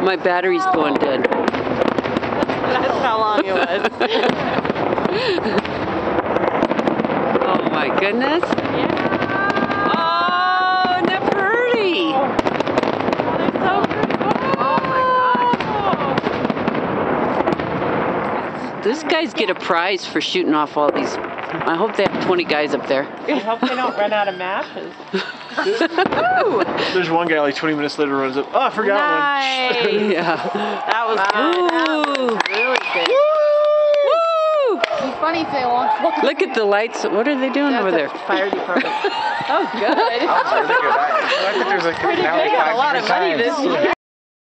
My battery's going dead. That's how long it was. Oh my goodness. Yeah. Oh, they're pretty. Oh, they're so pretty. Oh my gosh. These guys get a prize for shooting off all these. I hope they have 20 guys up there. I hope they don't run out of matches. There's one guy like 20 minutes later runs up. Oh, I forgot Nice. one. Yeah. That was good. That was really good. Woo! It'd be funny if they launched one. Look at the lights. What are they doing over there? Fire department. Oh, good. That was really good. I think there's like Pretty good. Got a lot of money this year.